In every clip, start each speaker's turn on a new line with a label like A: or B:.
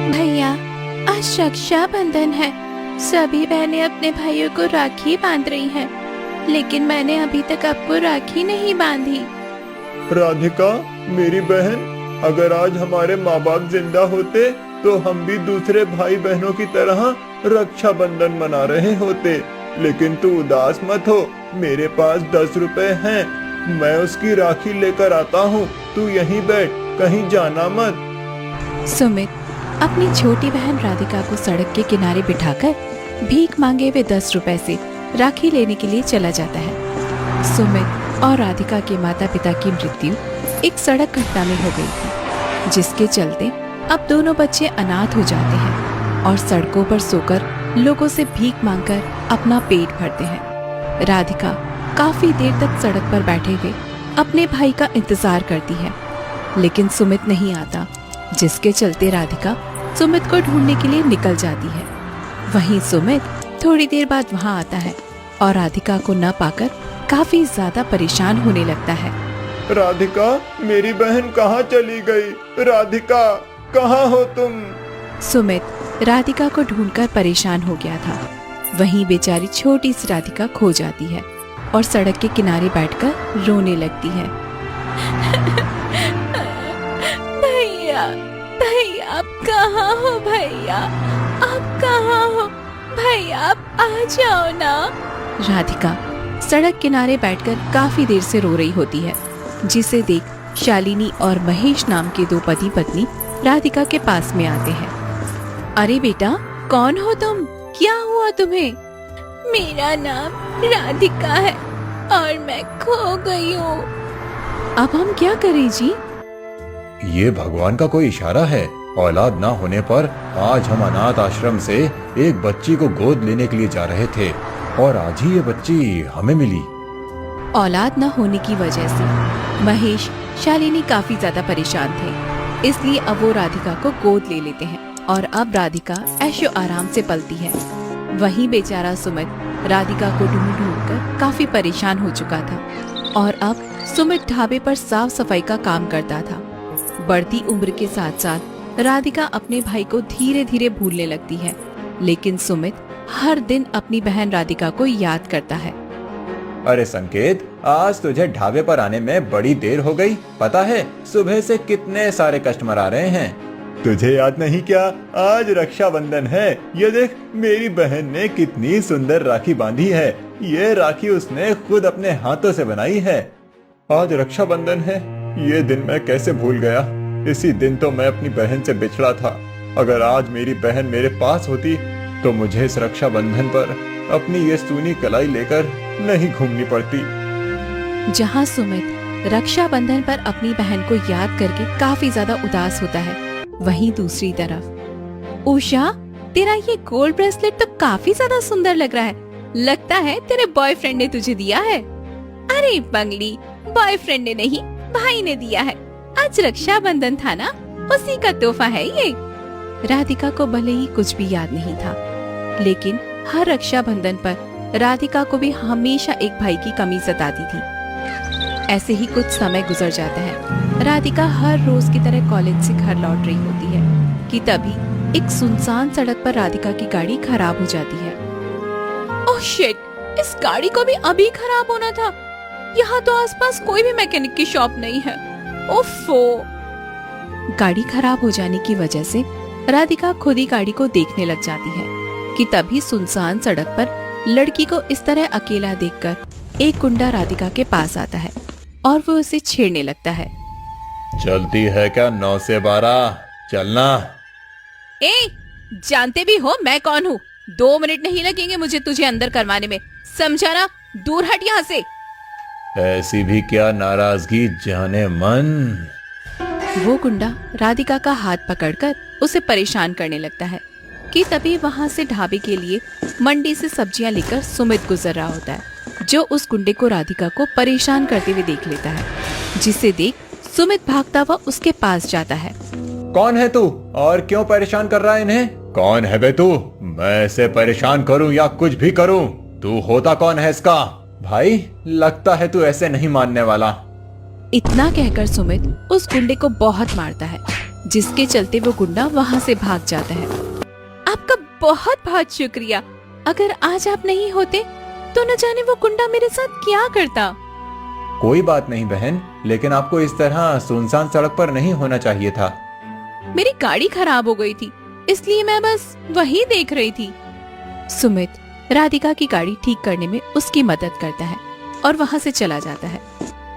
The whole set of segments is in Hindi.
A: भैया, आज रक्षाबंधन है। सभी बहनें अपने भाइयों को राखी बांध रही हैं, लेकिन मैंने अभी तक आपको राखी नहीं बांधी।
B: राधिका, मेरी बहन, अगर आज हमारे माँ बाप जिंदा होते तो हम भी दूसरे भाई बहनों की तरह रक्षाबंधन मना रहे होते। लेकिन तू उदास मत हो, मेरे पास 10 रुपए हैं, मैं उसकी राखी लेकर आता हूँ। तू यहीं बैठ, कहीं जाना मत।
A: सुमित अपनी छोटी बहन राधिका को सड़क के किनारे बिठाकर भीख मांगे हुए 10 रुपए से राखी लेने के लिए चला जाता है। सुमित और राधिका के माता पिता की मृत्यु एक सड़क घटना में हो गई थी, जिसके चलते अब दोनों बच्चे अनाथ हो जाते हैं और सड़कों पर सोकर लोगों से भीख मांगकर अपना पेट भरते हैं। राधिका काफी देर तक सड़क पर बैठे हुए अपने भाई का इंतजार करती है, लेकिन सुमित नहीं आता, जिसके चलते राधिका सुमित को ढूंढने के लिए निकल जाती है। वहीं सुमित थोड़ी देर बाद वहां आता है और राधिका को न पाकर काफी ज्यादा परेशान होने लगता है।
B: राधिका, मेरी बहन कहाँ चली गई? राधिका, कहाँ हो तुम?
A: सुमित राधिका को ढूंढकर परेशान हो गया था। वहीं बेचारी छोटी सी राधिका खो जाती है और सड़क के किनारे बैठकर रोने लगती है। भैया, भैया आप कहाँ हो? भैया आप कहाँ हो? भैया आप आ जाओ ना। राधिका सड़क किनारे बैठकर काफी देर से रो रही होती है, जिसे देख शालिनी और महेश नाम के 2 पति पत्नी राधिका के पास में आते हैं। अरे बेटा, कौन हो तुम? क्या हुआ तुम्हें? मेरा नाम राधिका है और मैं खो गई हूँ। अब हम क्या करें जी?
C: ये भगवान का कोई इशारा है। औलाद ना होने पर आज हम अनाथ आश्रम से एक बच्ची को गोद लेने के लिए जा रहे थे और आज ही ये बच्ची हमें मिली।
A: औलाद न होने की वजह से महेश शालिनी काफी ज्यादा परेशान थे, इसलिए अब वो राधिका को गोद ले लेते हैं और अब राधिका ऐशो आराम से पलती है। वहीं बेचारा सुमित राधिका को ढूंढ कर काफी परेशान हो चुका था और अब सुमित ढाबे पर साफ सफाई का काम करता था। बढ़ती उम्र के साथ साथ राधिका अपने भाई को धीरे धीरे भूलने लगती है, लेकिन सुमित हर दिन अपनी बहन राधिका को याद करता है।
C: अरे संकेत, आज तुझे ढाबे पर आने में बड़ी देर हो गई। पता है सुबह से कितने सारे कस्टमर आ रहे हैं।
B: तुझे याद नहीं क्या? आज रक्षाबंधन है। ये देख, मेरी बहन ने कितनी सुंदर राखी बांधी है। ये राखी उसने खुद अपने हाथों से बनाई है। आज रक्षाबंधन है, ये दिन मैं कैसे भूल गया। इसी दिन तो मैं अपनी बहन से बिछड़ा था। अगर आज मेरी बहन मेरे पास होती तो मुझे इस रक्षाबंधन पर अपनी ये सूनी कलाई लेकर नहीं घूमनी पड़ती।
A: जहाँ सुमित रक्षाबंधन पर अपनी बहन को याद करके काफी ज्यादा उदास होता है, वहीं दूसरी तरफ उषा, तेरा ये गोल्ड ब्रेसलेट तो काफी ज्यादा सुंदर लग रहा है। लगता है तेरे बॉयफ्रेंड ने तुझे दिया है। अरे बंगली, बॉयफ्रेंड ने नहीं, भाई ने दिया है। आज रक्षाबंधन था ना, उसी का तोहफा है ये। राधिका को भले ही कुछ भी याद नहीं था, लेकिन हर रक्षाबंधन पर राधिका को भी हमेशा एक भाई की कमी सताती थी। ऐसे ही कुछ समय गुजर जाता है। राधिका हर रोज की तरह कॉलेज से घर लौट रही होती है कि तभी एक सुनसान सड़क पर राधिका की गाड़ी खराब हो जाती है। ओह शिट, इस गाड़ी को भी अभी खराब होना था। यहाँ तो आसपास कोई भी मैकेनिक की शॉप नहीं है। ओफो। गाड़ी खराब हो जाने की वजह से राधिका खुद ही गाड़ी को देखने लग जाती है कि तभी सुनसान सड़क पर लड़की को इस तरह अकेला देखकर एक गुंडा राधिका के पास आता है और वो उसे छेड़ने लगता है।
C: चलती है क्या 9 से 12? चलना।
A: ए, जानते भी हो मैं कौन हूँ? 2 मिनट नहीं लगेंगे मुझे तुझे अंदर करवाने में, समझा ना? दूर हट यहाँ से।
C: ऐसी भी क्या नाराजगी जाने मन।
A: वो गुंडा राधिका का हाथ पकड़कर उसे परेशान करने लगता है कि तभी वहाँ से ढाबे के लिए मंडी से सब्जियां लेकर सुमित गुजर रहा होता है, जो उस गुंडे को राधिका को परेशान करते हुए देख लेता है, जिसे देख सुमित भागता हुआ उसके पास जाता है।
C: कौन है तू और क्यों परेशान कर रहा है इन्हें? कौन है बे तू? मैं इसे परेशान करूं या कुछ भी करूं, तू होता कौन है इसका? भाई, लगता है तू ऐसे नहीं मानने वाला।
A: इतना कहकर सुमित उस गुंडे को बहुत मारता है जिसके चलते वो गुंडा वहाँ से भाग जाता है। आपका बहुत बहुत शुक्रिया। अगर आज आप नहीं होते तो न जाने वो गुंडा मेरे साथ क्या करता।
C: कोई बात नहीं बहन, लेकिन आपको इस तरह सुनसान सड़क पर नहीं होना चाहिए था।
A: मेरी गाड़ी खराब हो गई थी, इसलिए मैं बस वही देख रही थी। सुमित राधिका की गाड़ी ठीक करने में उसकी मदद करता है और वहाँ से चला जाता है।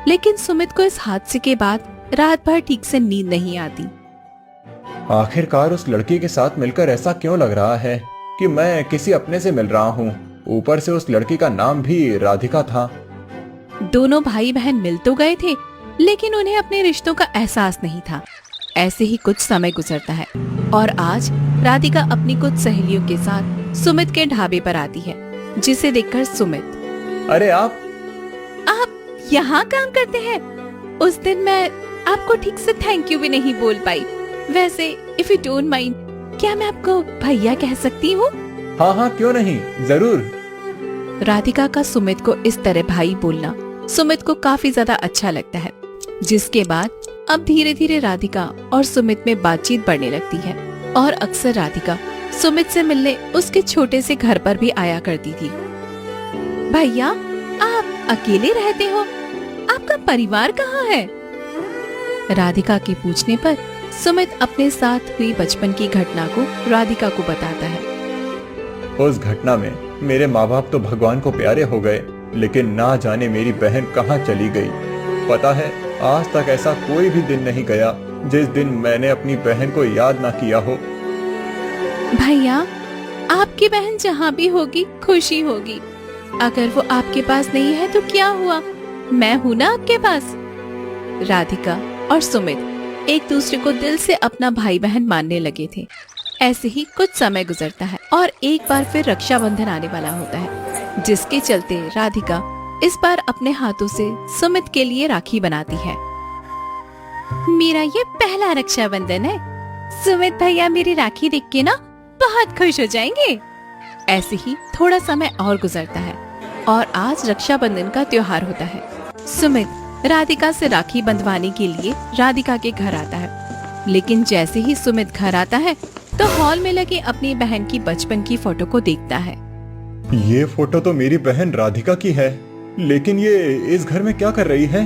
A: लेकिन सुमित को इस हादसे के बाद रात भर ठीक से नींद नहीं आती।
C: आखिरकार उस लड़की के साथ मिलकर ऐसा क्यों लग रहा है कि मैं किसी अपने से मिल रहा हूँ। ऊपर से उस लड़की का नाम भी राधिका था।
A: दोनों भाई बहन मिल तो गए थे, लेकिन उन्हें अपने रिश्तों का एहसास नहीं था। ऐसे ही कुछ समय गुजरता है और आज राधिका अपनी कुछ सहेलियों के साथ सुमित के ढाबे पर आती है, जिसे देखकर सुमित,
C: अरे आप
A: यहाँ काम करते हैं? उस दिन मैं आपको ठीक से थैंक यू भी नहीं बोल पाई। वैसे इफ यू डोंट माइंड, क्या मैं आपको भैया कह सकती हूँ?
C: हाँ, क्यों नहीं, जरूर।
A: राधिका का सुमित को इस तरह भाई बोलना सुमित को काफी ज्यादा अच्छा लगता है, जिसके बाद अब धीरे धीरे राधिका और सुमित में बातचीत बढ़ने लगती है और अक्सर राधिका सुमित से मिलने उसके छोटे से घर पर भी आया करती थी। भैया, आप अकेले रहते हो? आपका परिवार कहाँ है? राधिका के पूछने पर सुमित अपने साथ हुई बचपन की घटना को राधिका को बताता है।
C: उस घटना में मेरे माँ बाप तो भगवान को प्यारे हो गए, लेकिन ना जाने मेरी बहन कहाँ चली गई। पता है, आज तक ऐसा कोई भी दिन नहीं गया जिस दिन मैंने अपनी बहन को याद ना किया हो।
A: भैया, आपकी बहन जहाँ भी होगी खुशी होगी। अगर वो आपके पास नहीं है तो क्या हुआ, मैं हूँ ना आपके पास। राधिका और सुमित एक दूसरे को दिल से अपना भाई बहन मानने लगे थे। ऐसे ही कुछ समय गुजरता है और एक बार फिर रक्षाबंधन आने वाला होता है, जिसके चलते राधिका इस बार अपने हाथों से सुमित के लिए राखी बनाती है। मेरा ये पहला रक्षाबंधन है। सुमित भैया मेरी राखी देख के ना बहुत खुश हो जाएंगे। ऐसे ही थोड़ा समय और गुजरता है और आज रक्षाबंधन का त्योहार होता है। सुमित राधिका से राखी बंधवाने के लिए राधिका के घर आता है, लेकिन जैसे ही सुमित घर आता है तो हॉल में लगी अपनी बहन की बचपन की फोटो को देखता है।
B: ये फोटो तो मेरी बहन राधिका की है, लेकिन ये इस घर में क्या कर रही है?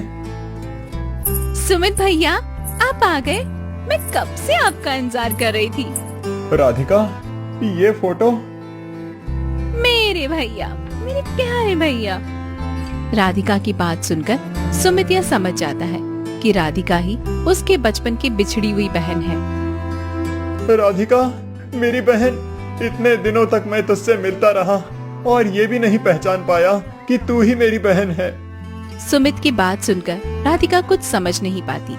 A: सुमित भैया, आप आ गए। मैं कब से आपका इंतजार कर रही थी।
B: राधिका, ये फोटो?
A: मेरे भैया, मेरे प्यारे भैया। राधिका की बात सुनकर सुमित यह समझ जाता है कि राधिका ही उसके बचपन की बिछड़ी हुई बहन है।
B: राधिका, मेरी बहन, इतने दिनों तक मैं तुझसे मिलता रहा और ये भी नहीं पहचान पाया कि तू ही मेरी बहन है।
A: सुमित की बात सुनकर राधिका कुछ समझ नहीं पाती।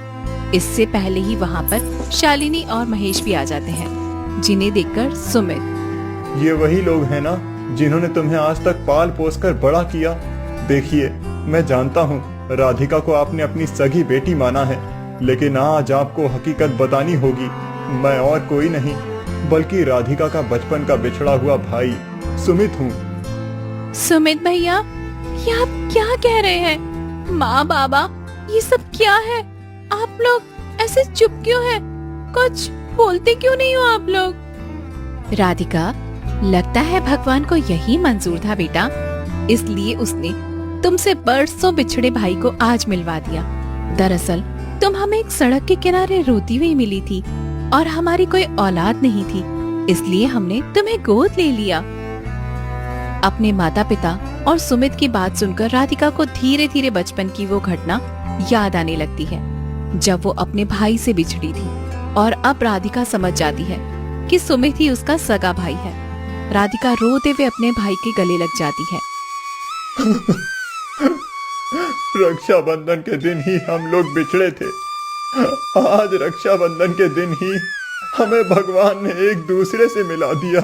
A: इससे पहले ही वहाँ पर शालिनी और महेश भी आ जाते हैं, जिन्हें देखकर सुमित,
B: ये वही लोग हैं ना जिन्होंने तुम्हें आज तक पाल पोस कर बड़ा किया। देखिए, मैं जानता हूँ राधिका को आपने अपनी सगी बेटी माना है, लेकिन आज आपको हकीकत बतानी होगी। मैं और कोई नहीं बल्कि राधिका का बचपन का बिछड़ा हुआ भाई सुमित हूँ।
A: सुमित भैया, ये आप क्या कह रहे हैं? माँ बाबा, ये सब क्या है? आप लोग ऐसे चुप क्यों हैं? कुछ बोलते क्यों नहीं हो आप लोग? राधिका, लगता है भगवान को यही मंजूर था बेटा, इसलिए उसने तुमसे बरसों बिछड़े भाई को आज मिलवा दिया। दरअसल तुम हमें एक सड़क के किनारे रोती हुई मिली थी और हमारी कोई औलाद नहीं थी, इसलिए हमने तुम्हें गोद ले लिया। अपने माता पिता और सुमित की बात सुनकर राधिका को धीरे धीरे बचपन की वो घटना याद आने लगती है, जब वो अपने भाई से बिछड़ी थी। और अब राधिका समझ जाती है कि सुमित ही उसका सगा भाई है। राधिका रोते हुए अपने भाई के गले लग जाती है।
B: रक्षाबंधन के दिन ही हम लोग बिछड़े थे। आज रक्षाबंधन के दिन ही हमें भगवान ने एक दूसरे से मिला दिया।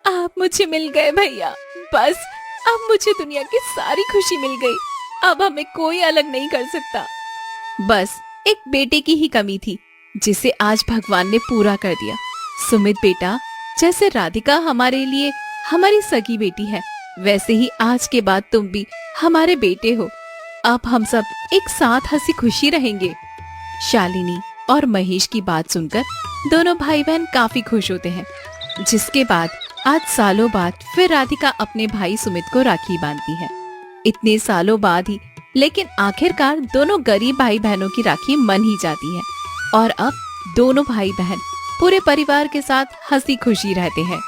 A: आप मुझे मिल गए भैया, बस अब मुझे दुनिया की सारी खुशी मिल गई। अब हमें कोई अलग नहीं कर सकता। बस एक बेटे की ही कमी थी, जिसे आज भगवान ने पूरा कर दिया। सुमित बेटा, जैसे राधिका हमारे लिए हमारी सगी बेटी है, वैसे ही आज के बाद तुम भी हमारे बेटे हो। अब हम सब एक साथ हंसी खुशी रहेंगे। शालिनी और महेश की बात सुनकर दोनों भाई बहन काफी खुश होते हैं, जिसके बाद आज सालों बाद फिर राधिका अपने भाई सुमित को राखी बांधती है। इतने सालों बाद ही लेकिन आखिरकार दोनों गरीब भाई बहनों की राखी मन ही जाती है और अब दोनों भाई बहन पूरे परिवार के साथ हंसी खुशी रहते हैं।